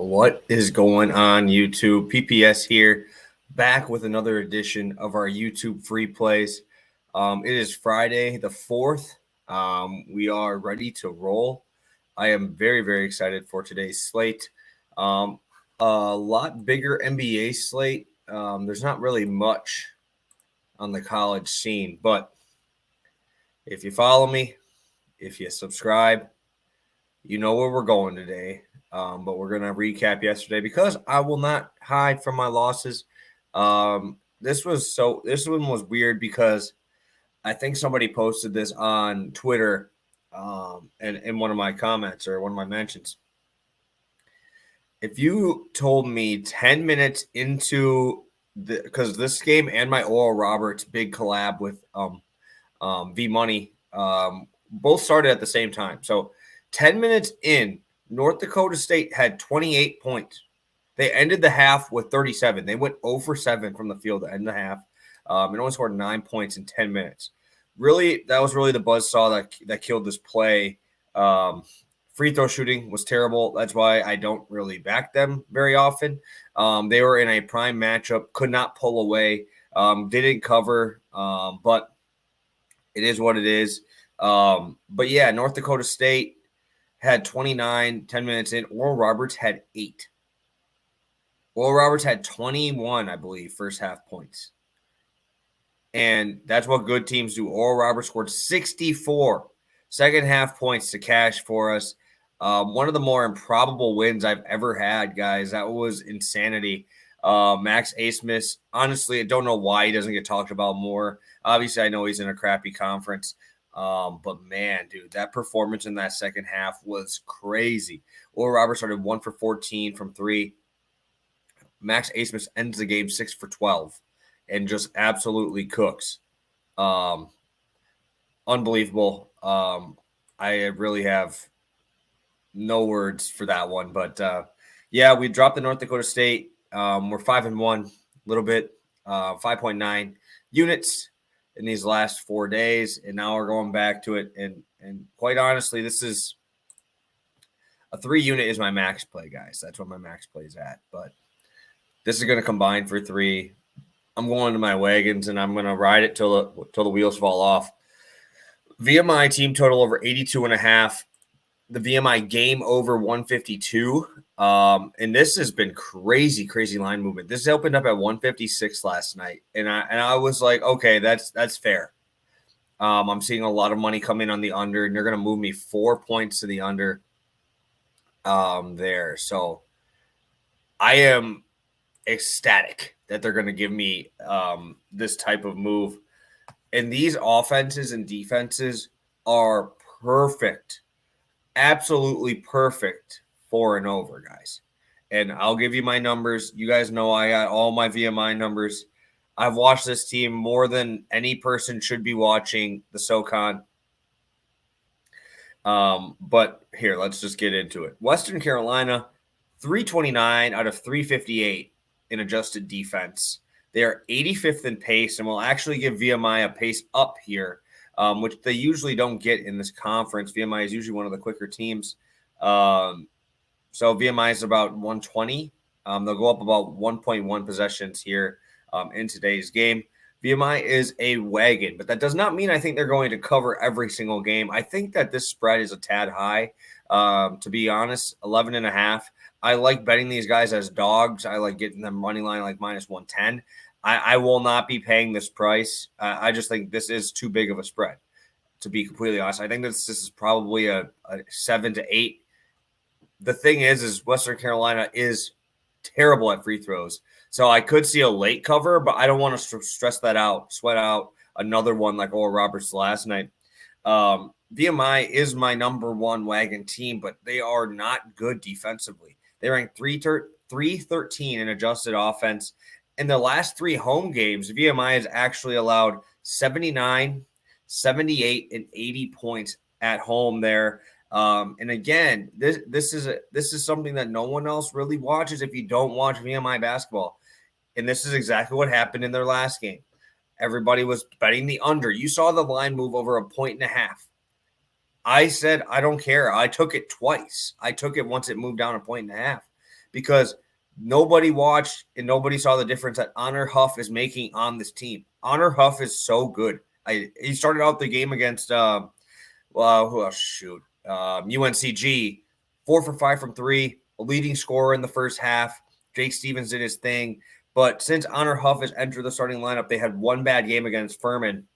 What is going on, YouTube? PPS here, back with another edition of our YouTube free plays. It is Friday the 4th. We are ready to roll. I am very, very excited for today's slate. A lot bigger NBA slate. There's not really much on the college scene, but if you follow me, if you subscribe, you know where we're going today. But we're going to recap yesterday because I will not hide from my losses. This one was weird because I think somebody posted this on Twitter and in one of my comments or one of my mentions. If you told me 10 minutes into because this game and my Oral Roberts big collab with V Money both started at the same time. So 10 minutes in, North Dakota State had 28 points. They ended the half with 37. They went 0 for 7 from the field to end the half and only scored 9 points in 10 minutes. Really, that was really the buzzsaw that killed this play. Free throw shooting was terrible. That's why I don't really back them very often. They were in a prime matchup, could not pull away, didn't cover, but it is what it is. But yeah, North Dakota State had 29, 10 minutes in. Oral Roberts had 8. Oral Roberts had 21, I believe, first half points. And that's what good teams do. Oral Roberts scored 64 second half points to cash for us. One of the more improbable wins I've ever had, guys. That was insanity. Max Asmus, honestly, I don't know why he doesn't get talked about more. Obviously, I know he's in a crappy conference. But man, dude, that performance in that second half was crazy. Oral Roberts started 1 for 14 from 3. Max Asmus ends the game 6 for 12 and just absolutely cooks. Unbelievable. I really have no words for that one. But yeah, we dropped the North Dakota State. We're 5-1, a little bit, 5.9 units in these last 4 days, and now we're going back to it. And quite honestly, this is a 3 unit is my max play, guys. That's what my max play is at. But this is going to combine for 3. I'm going to my wagons, and I'm going to ride it till the wheels fall off. VMI team total over 82.5. The VMI game over 152. And this has been crazy line movement. This opened up at 156 last night. And I was like, okay, that's fair. I'm seeing a lot of money come in on the under, and they're going to move me 4 points to the under there. So I am ecstatic that they're going to give me this type of move. And these offenses and defenses are perfect. Absolutely perfect for and over, guys. And I'll give you my numbers. You guys know I got all my VMI numbers. I've watched this team more than any person should be watching the SoCon. But here, let's just get into it. Western Carolina, 329 out of 358 in adjusted defense. They are 85th in pace, and will actually give VMI a pace up here, which they usually don't get in this conference. VMI is usually one of the quicker teams. So VMI is about 120. They'll go up about 1.1 possessions here in today's game. VMI is a wagon, but that does not mean I think they're going to cover every single game. I think that this spread is a tad high, to be honest, 11.5. I like betting these guys as dogs. I like getting them money line like minus 110. I will not be paying this price. I just think this is too big of a spread, to be completely honest. I think this is probably a 7 to 8. The thing is Western Carolina is terrible at free throws. So I could see a late cover, but I don't want to stress that out, sweat out another one like Oral Roberts last night. VMI is my number 1 wagon team, but they are not good defensively. They ranked 313 in adjusted offense. In the last 3 home games, VMI has actually allowed 79, 78, and 80 points at home there. And again, this is something that no one else really watches if you don't watch VMI basketball. And this is exactly what happened in their last game. Everybody was betting the under. You saw the line move over 1.5 points. I said, I don't care. I took it twice. I took it once it moved down 1.5 points because nobody watched and nobody saw the difference that Honor Huff is making on this team. Honor Huff is so good. He started out the game against UNCG, 4 for 5 from 3, a leading scorer in the first half. Jake Stevens did his thing. But since Honor Huff has entered the starting lineup, they had one bad game against Furman,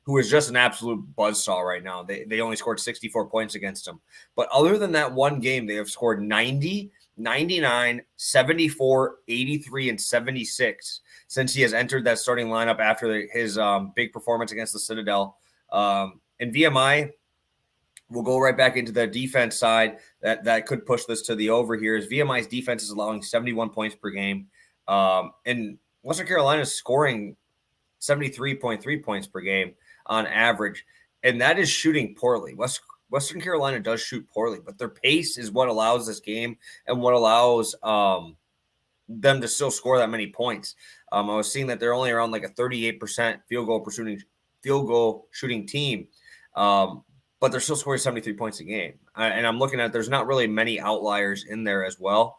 who is just an absolute buzzsaw right now. They only scored 64 points against him. But other than that one game, they have scored 90, 99, 74, 83, and 76 since he has entered that starting lineup after his big performance against the Citadel. And VMI will go right back into the defense side that could push this to the over here. Is VMI's defense is allowing 71 points per game. And Western Carolina is scoring 73.3 points per game on average. And that is shooting poorly. Western Carolina does shoot poorly, but their pace is what allows this game and what allows them to still score that many points. I was seeing that they're only around like a 38% field goal shooting team. But they're still scoring 73 points a game. And I'm looking at, there's not really many outliers in there as well.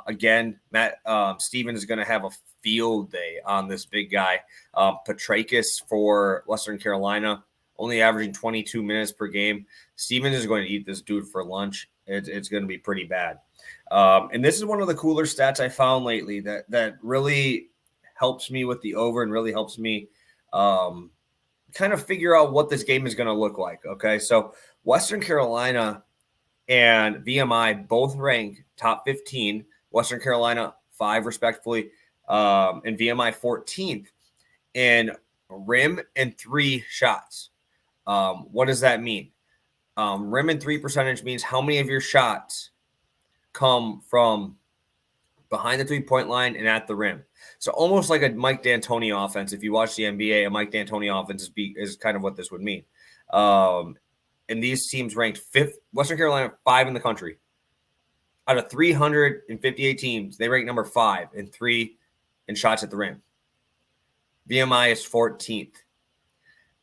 Again, Matt Stevens is going to have a field day on this big guy. Petrakis for Western Carolina, only averaging 22 minutes per game. Stevens is going to eat this dude for lunch. It's going to be pretty bad. And this is one of the cooler stats I found lately that really helps me with the over and really helps me kind of figure out what this game is going to look like. Okay, so Western Carolina and VMI both rank top 15. Western Carolina 5 respectively, and VMI 14th in rim and 3 shots. What does that mean? Rim and 3 percentage means how many of your shots come from behind the 3-point line and at the rim. So almost like a Mike D'Antoni offense. If you watch the NBA, a Mike D'Antoni offense is kind of what this would mean. And these teams ranked 5th, Western Carolina 5 in the country. Out of 358 teams, they rank number 5 in 3 in shots at the rim. VMI is 14th.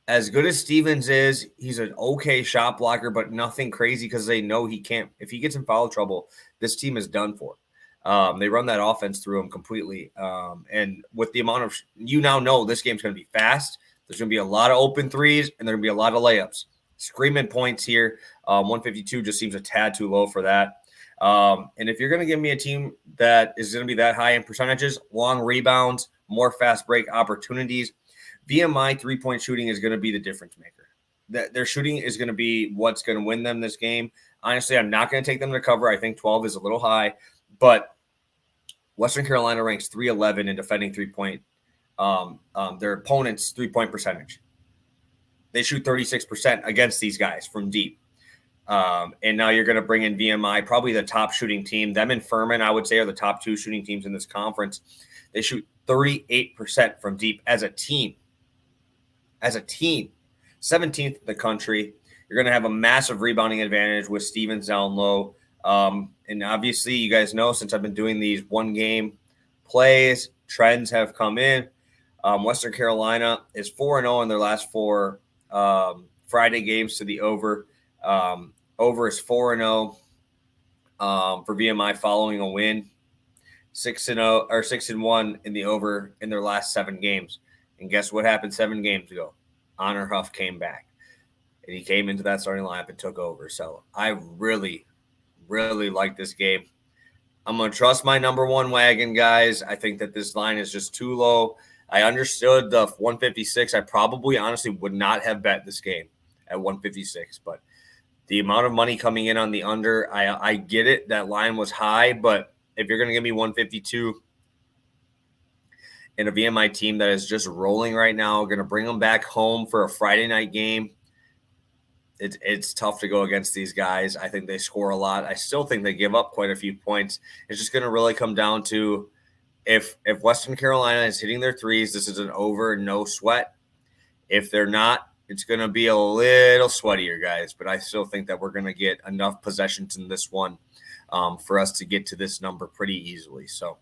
As good as Stevens is, he's an okay shot blocker, but nothing crazy because they know he can't. If he gets in foul trouble, this team is done for. They run that offense through him completely. And with the amount of – you now know this game's going to be fast. There's going to be a lot of open threes, and there's going to be a lot of layups. Screaming points here. 152 just seems a tad too low for that. And if you're going to give me a team that is going to be that high in percentages, long rebounds, more fast break opportunities, VMI three-point shooting is going to be the difference maker. Their shooting is going to be what's going to win them this game. Honestly, I'm not going to take them to cover. I think 12 is a little high, but Western Carolina ranks 311 in defending three-point, their opponent's three-point percentage. They shoot 36% against these guys from deep. And now you're going to bring in VMI, probably the top shooting team. Them and Furman, I would say, are the top 2 shooting teams in this conference. They shoot 38% from deep as a team. 17th in the country. You're going to have a massive rebounding advantage with Stevens down low. And obviously, you guys know, since I've been doing these one-game plays, trends have come in. Western Carolina is 4-0 in their last 4 Friday games to the over. Over is 4-0 for VMI following a win. 6-0 or 6-1 in the over in their last 7 games. And guess what happened 7 games ago? Honor Huff came back. And he came into that starting lineup and took over. So I really, really like this game. I'm going to trust my number 1 wagon, guys. I think that this line is just too low. I understood the 156. I probably honestly would not have bet this game at 156. But the amount of money coming in on the under, I get it. That line was high. But if you're going to give me 152 and a VMI team that is just rolling right now, going to bring them back home for a Friday night game, it's tough to go against these guys. I think they score a lot. I still think they give up quite a few points. It's just going to really come down to if Western Carolina is hitting their threes, this is an over, no sweat. If they're not, it's going to be a little sweatier, guys. But I still think that we're going to get enough possessions in this one for us to get to this number pretty easily. So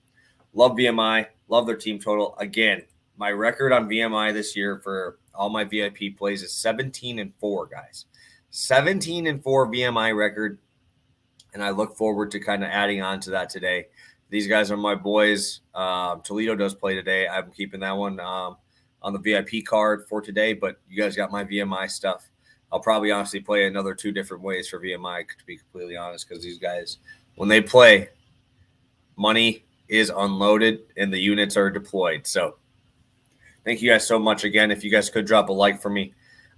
love VMI, love their team total. Again, my record on VMI this year for all my VIP plays is 17-4, guys. 17-4 VMI record. and I look forward to kind of adding on to that today. These guys are my boys. Toledo does play today. I'm keeping that one on the VIP card for today, but you guys got my VMI stuff. I'll probably honestly play another 2 different ways for VMI, to be completely honest, because these guys, when they play, money is unloaded and the units are deployed. So thank you guys so much again. If you guys could drop a like for me,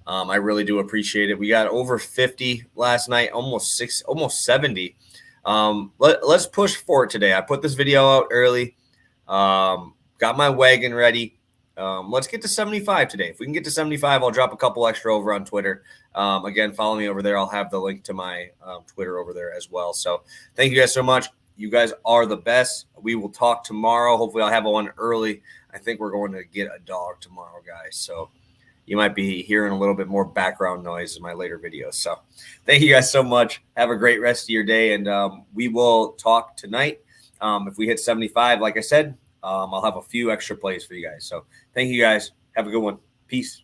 I really do appreciate it. We got over 50 last night, almost 70. Let's push for it today. I put this video out early. Got my wagon ready. Let's get to 75 today. If we can get to 75, I'll drop a couple extra over on Twitter. Again, follow me over there. I'll have the link to my Twitter over there as well. So thank you guys so much. You guys are the best. We will talk tomorrow. Hopefully I'll have one early. I think we're going to get a dog tomorrow, guys. So you might be hearing a little bit more background noise in my later videos. So thank you guys so much. Have a great rest of your day, and we will talk tonight. If we hit 75, like I said, I'll have a few extra plays for you guys. So thank you guys. Have a good one. Peace.